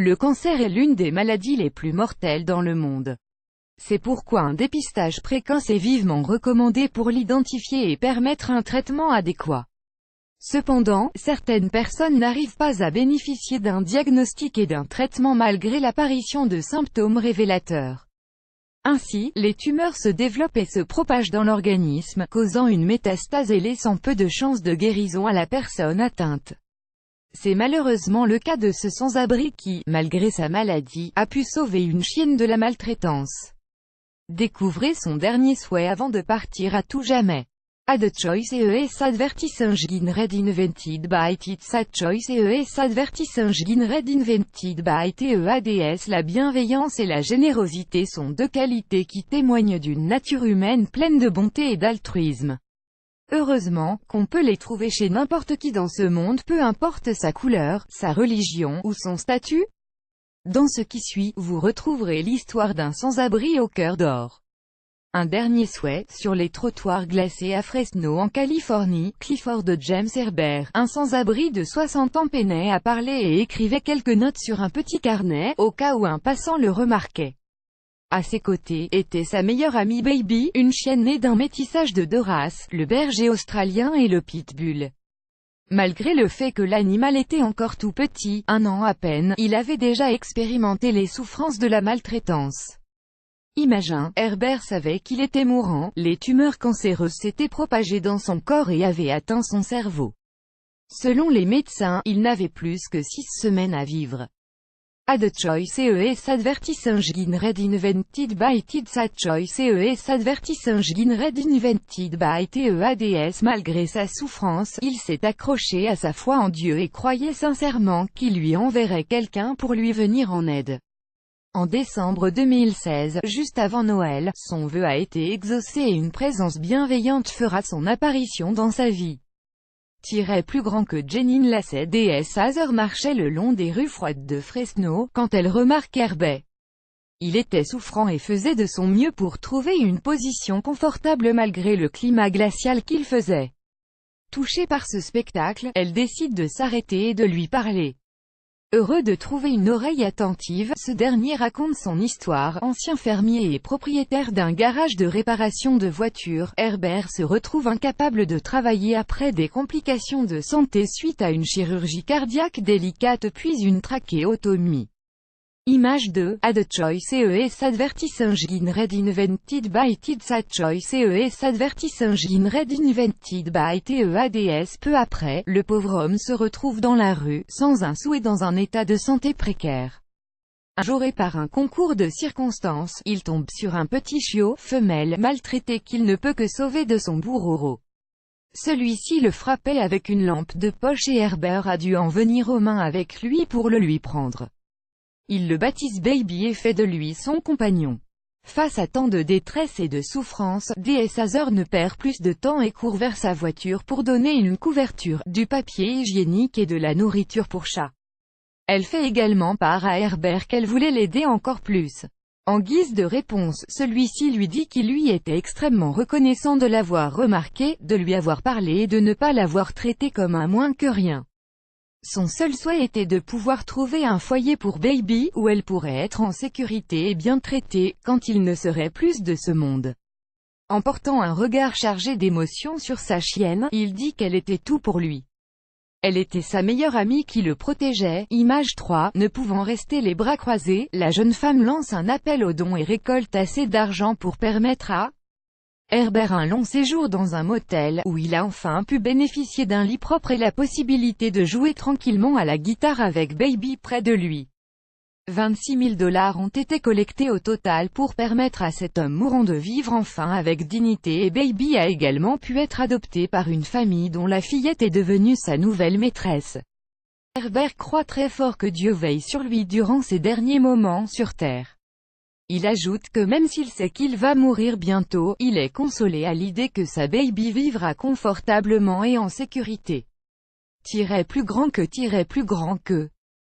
Le cancer est l'une des maladies les plus mortelles dans le monde. C'est pourquoi un dépistage précoce est vivement recommandé pour l'identifier et permettre un traitement adéquat. Cependant, certaines personnes n'arrivent pas à bénéficier d'un diagnostic et d'un traitement malgré l'apparition de symptômes révélateurs. Ainsi, les tumeurs se développent et se propagent dans l'organisme, causant une métastase et laissant peu de chances de guérison à la personne atteinte. C'est malheureusement le cas de ce sans-abri qui, malgré sa maladie, a pu sauver une chienne de la maltraitance. Découvrez son dernier souhait avant de partir à tout jamais. Ad choice ES advertising red invented by It's a choice ES advertising red invented by TEADS. La bienveillance et la générosité sont deux qualités qui témoignent d'une nature humaine pleine de bonté et d'altruisme. Heureusement, qu'on peut les trouver chez n'importe qui dans ce monde, peu importe sa couleur, sa religion, ou son statut. Dans ce qui suit, vous retrouverez l'histoire d'un sans-abri au cœur d'or. Un dernier souhait, sur les trottoirs glacés à Fresno en Californie, Clifford James Herbert, un sans-abri de 60 ans peinait à parler et écrivait quelques notes sur un petit carnet, au cas où un passant le remarquait. À ses côtés, était sa meilleure amie Baby, une chienne née d'un métissage de deux races, le berger australien et le pitbull. Malgré le fait que l'animal était encore tout petit, 1 an à peine, il avait déjà expérimenté les souffrances de la maltraitance. Imagine, Herbert savait qu'il était mourant, les tumeurs cancéreuses s'étaient propagées dans son corps et avaient atteint son cerveau. Selon les médecins, il n'avait plus que 6 semaines à vivre. Ad choice ES advertising red invented by It's a choice ES advertising red invented by TEADS. Malgré sa souffrance, il s'est accroché à sa foi en Dieu et croyait sincèrement qu'il lui enverrait quelqu'un pour lui venir en aide. En décembre 2016, juste avant Noël, son vœu a été exaucé et une présence bienveillante fera son apparition dans sa vie. Plus grand que Jeanine Lasset, déesse Hazer marchait le long des rues froides de Fresno, quand elle remarque Herbert. Il était souffrant et faisait de son mieux pour trouver une position confortable malgré le climat glacial qu'il faisait. Touchée par ce spectacle, elle décide de s'arrêter et de lui parler. Heureux de trouver une oreille attentive, ce dernier raconte son histoire. Ancien fermier et propriétaire d'un garage de réparation de voitures, Herbert se retrouve incapable de travailler après des complications de santé suite à une chirurgie cardiaque délicate puis une trachéotomie. Image 2, Ad choice ES advertising red invented by It's a choice ES advertising red invented by TEADS. Peu après, le pauvre homme se retrouve dans la rue, sans un sou et dans un état de santé précaire. Un jour et par un concours de circonstances, il tombe sur un petit chiot, femelle, maltraité qu'il ne peut que sauver de son bourreau. Celui-ci le frappait avec une lampe de poche et Herbert a dû en venir aux mains avec lui pour le lui prendre. Il le baptise Baby et fait de lui son compagnon. Face à tant de détresse et de souffrance, déesse Hazer ne perd plus de temps et court vers sa voiture pour donner une couverture, du papier hygiénique et de la nourriture pour chat. Elle fait également part à Herbert qu'elle voulait l'aider encore plus. En guise de réponse, celui-ci lui dit qu'il lui était extrêmement reconnaissant de l'avoir remarqué, de lui avoir parlé et de ne pas l'avoir traité comme un moins que rien. Son seul souhait était de pouvoir trouver un foyer pour Baby, où elle pourrait être en sécurité et bien traitée, quand il ne serait plus de ce monde. En portant un regard chargé d'émotions sur sa chienne, il dit qu'elle était tout pour lui. Elle était sa meilleure amie qui le protégeait. Image 3, ne pouvant rester les bras croisés, la jeune femme lance un appel aux dons et récolte assez d'argent pour permettre à Herbert un long séjour dans un motel, où il a enfin pu bénéficier d'un lit propre et la possibilité de jouer tranquillement à la guitare avec Baby près de lui. 26 000 $ ont été collectés au total pour permettre à cet homme mourant de vivre enfin avec dignité et Baby a également pu être adopté par une famille dont la fillette est devenue sa nouvelle maîtresse. Herbert croit très fort que Dieu veille sur lui durant ses derniers moments sur Terre. Il ajoute que même s'il sait qu'il va mourir bientôt, il est consolé à l'idée que sa Baby vivra confortablement et en sécurité. Plus grand que